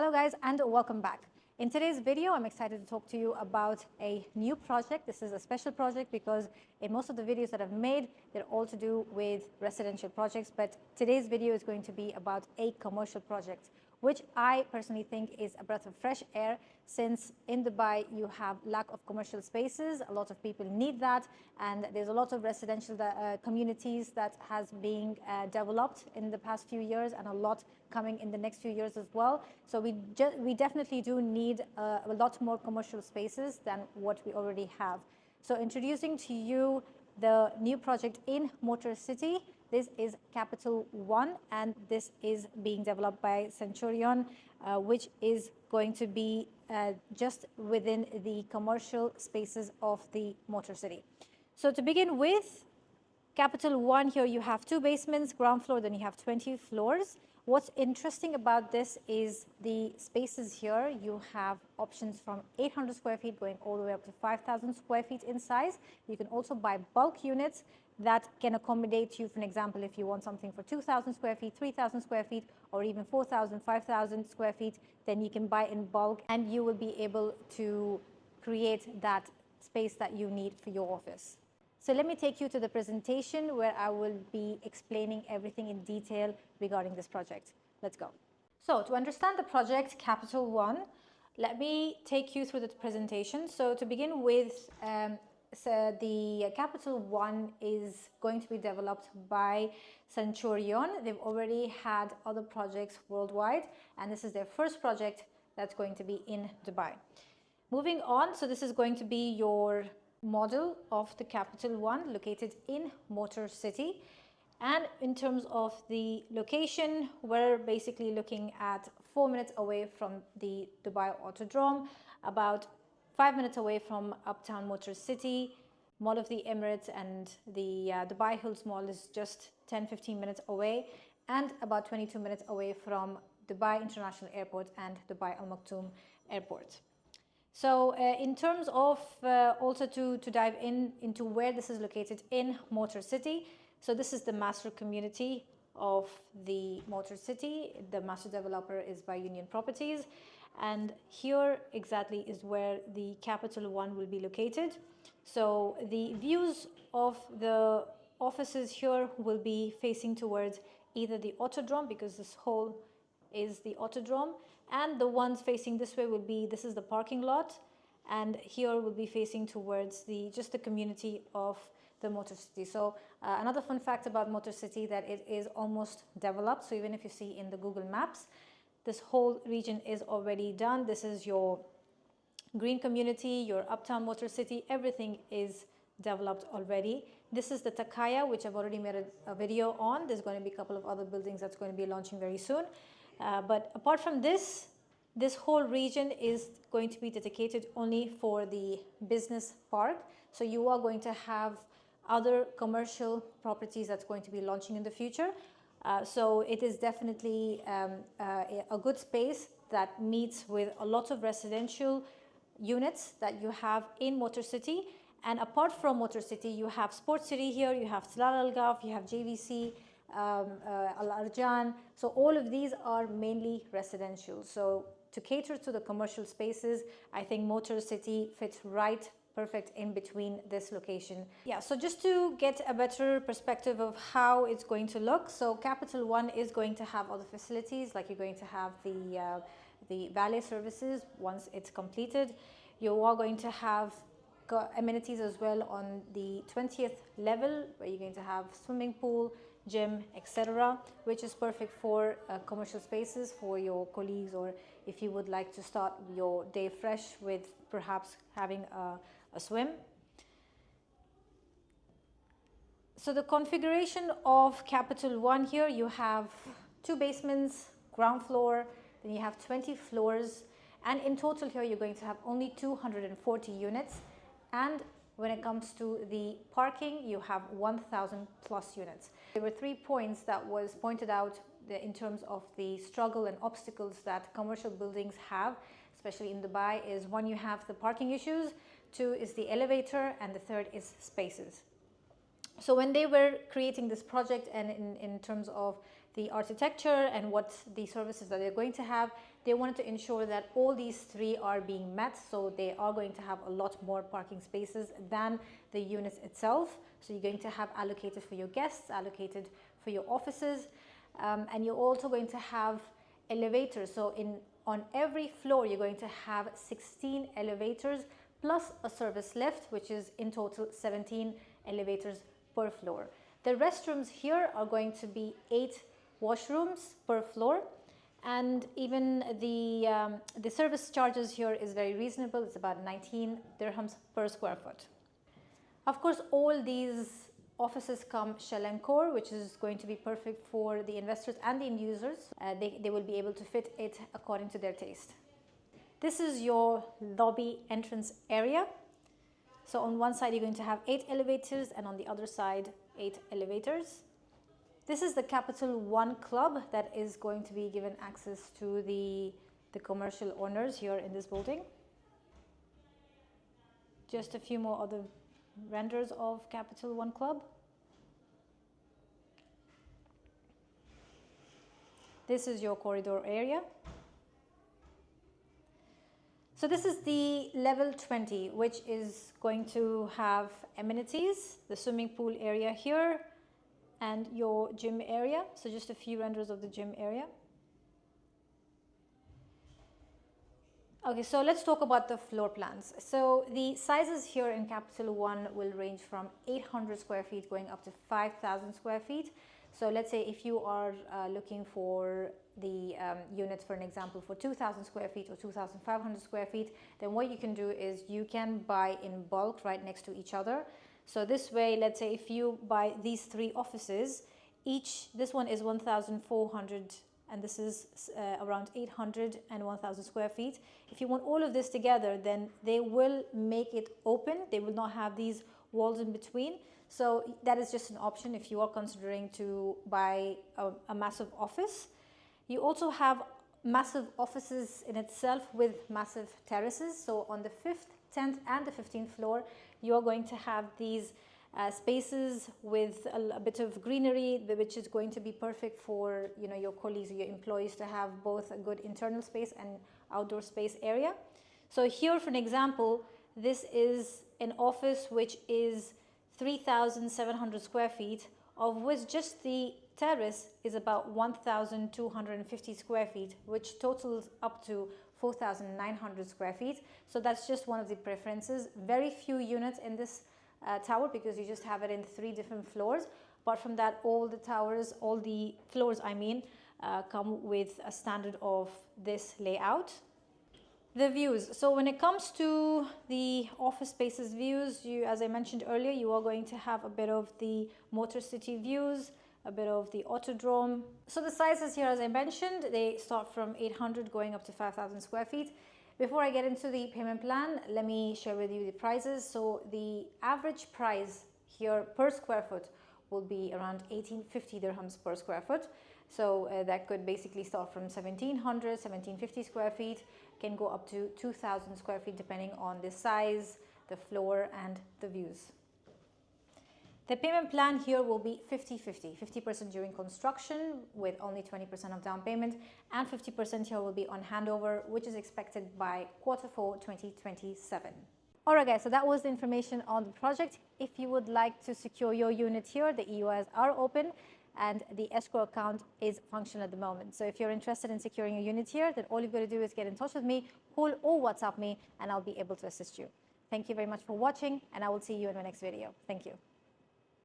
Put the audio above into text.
Hello guys and welcome back. In today's video, I'm excited to talk to you about a new project. This is a special project because in most of the videos that I've made, they're all to do with residential projects, but today's video is going to be about a commercial project, which I personally think is a breath of fresh air, since in Dubai you have lack of commercial spaces. A lot of people need that, and there's a lot of residential communities that has been developed in the past few years, and a lot coming in the next few years as well. So we definitely do need a lot more commercial spaces than what we already have. So introducing to you the new project in Motor City. This is Capital One, and this is being developed by Centurion, which is going to be just within the commercial spaces of the Motor City. So to begin with, Capital One, here you have 2 basements, ground floor, then you have 20 floors. What's interesting about this is the spaces here. You have options from 800 square feet going all the way up to 5,000 square feet in size. You can also buy bulk units that can accommodate you. For an example, if you want something for 2,000 square feet, 3,000 square feet, or even 4,000, 5,000 square feet, then you can buy in bulk and you will be able to create that space that you need for your office. So let me take you to the presentation where I will be explaining everything in detail regarding this project. Let's go. So to understand the project Capital One, let me take you through the presentation. So to begin with, so the Capital One is going to be developed by Centurion. They've already had other projects worldwide, and this is their first project that's going to be in Dubai. Moving on, so this is going to be your model of the Capital One located in Motor City. And in terms of the location, we're basically looking at 4 minutes away from the Dubai Autodrome, about 5 minutes away from Uptown Motor City. Mall of the Emirates and the Dubai Hills Mall is just 10-15 minutes away, and about 22 minutes away from Dubai International Airport and Dubai Al Maktoum Airport. So in terms of also to dive into where this is located in Motor City, so this is the master community of the Motor City. The master developer is by Union Properties, and here exactly is where the Capital One will be located. So the views of the offices here will be facing towards either the Autodrome, because this whole is the Autodrome, and the ones facing this way will be, this is the parking lot, and here will be facing towards just the community of the Motor City. So another fun fact about Motor City, that it is almost developed. So even if you see in the Google Maps, this whole region is already done. This is your green community, your Uptown Motor City, everything is developed already. This is the Takaya, which I've already made a video on. There's going to be a couple of other buildings that's going to be launching very soon. But apart from this whole region is going to be dedicated only for the business park. So you are going to have other commercial properties that's going to be launching in the future. So it is definitely a good space that meets with a lot of residential units that you have in Motor City. And apart from Motor City, you have Sports City here, you have Tilal Al Gulf, you have JVC, Al Arjan. So all of these are mainly residential. So to cater to the commercial spaces, I think Motor City fits right perfect in between this location. Yeah, so just to get a better perspective of how it's going to look, so Capital One is going to have other facilities, like you're going to have the valet services once it's completed. You are going to have amenities as well on the 20th level, where you're going to have swimming pool, gym, etc., which is perfect for commercial spaces for your colleagues, or if you would like to start your day fresh with perhaps having a swim. So the configuration of Capital One here, you have 2 basements, ground floor, then you have 20 floors, and in total here you're going to have only 240 units. And when it comes to the parking, you have 1,000 plus units. There were 3 points that was pointed out in terms of the struggle and obstacles that commercial buildings have, especially in Dubai, is 1, you have the parking issues, 2 is the elevator, and the 3rd is spaces. So when they were creating this project, and in terms of the architecture and what the services that they're going to have, they wanted to ensure that all these three are being met, so they are going to have a lot more parking spaces than the unit itself. So you're going to have allocated for your guests, allocated for your offices, and you're also going to have elevators. So on every floor you're going to have 16 elevators plus a service lift, which is in total 17 elevators per floor. The restrooms here are going to be 8 washrooms per floor, and even the service charges here is very reasonable. It's about 19 dirhams per square foot. Of course, all these offices come shell and core, which is going to be perfect for the investors and the end users. They will be able to fit it according to their taste. This is your lobby entrance area. So on one side you're going to have 8 elevators, and on the other side 8 elevators. This is the Capital One Club that is going to be given access to the commercial owners here in this building. Just a few more other renders of Capital One Club. This is your corridor area. So this is the level 20, which is going to have amenities, the swimming pool area here, and your gym area. So just a few renders of the gym area. Okay, so let's talk about the floor plans. So the sizes here in Capital One will range from 800 square feet going up to 5,000 square feet. So let's say if you are looking for the units, for an example, for 2,000 square feet or 2,500 square feet, then what you can do is you can buy in bulk right next to each other. So this way, let's say if you buy these 3 offices, this one is 1,400 and this is around 800 and 1,000 square feet. If you want all of this together, then they will make it open. They will not have these walls in between. So that is just an option if you are considering to buy a massive office. You also have massive offices in itself with massive terraces. So on the 5th, 10th and the 15th floor, you are going to have these spaces with a bit of greenery, which is going to be perfect for your colleagues or your employees to have both a good internal space and outdoor space area. So here, for an example, this is an office which is 3,700 square feet, of which just the terrace is about 1,250 square feet, which totals up to 4,900 square feet. So that's just one of the preferences. Very few units in this tower, because you just have it in 3 different floors. Apart from that, all the floors come with a standard of this layout. The views. So when it comes to the office spaces views, as I mentioned earlier, you are going to have a bit of the Motor City views, a bit of the Autodrome. So the sizes here, as I mentioned, they start from 800 going up to 5,000 square feet. Before I get into the payment plan, let me share with you the prices. So the average price here per square foot will be around 1,850 dirhams per square foot. So that could basically start from 1,700, 1,750 square feet, can go up to 2,000 square feet depending on the size, the floor and the views. The payment plan here will be 50-50, 50% during construction with only 20% of down payment, and 50% here will be on handover, which is expected by Q4 2027. Alright guys, so that was the information on the project. If you would like to secure your unit here, the EOIs are open and the escrow account is functional at the moment. So if you're interested in securing a unit here, then all you've got to do is get in touch with me, call or WhatsApp me, and I'll be able to assist you. Thank you very much for watching, and I will see you in my next video. Thank you.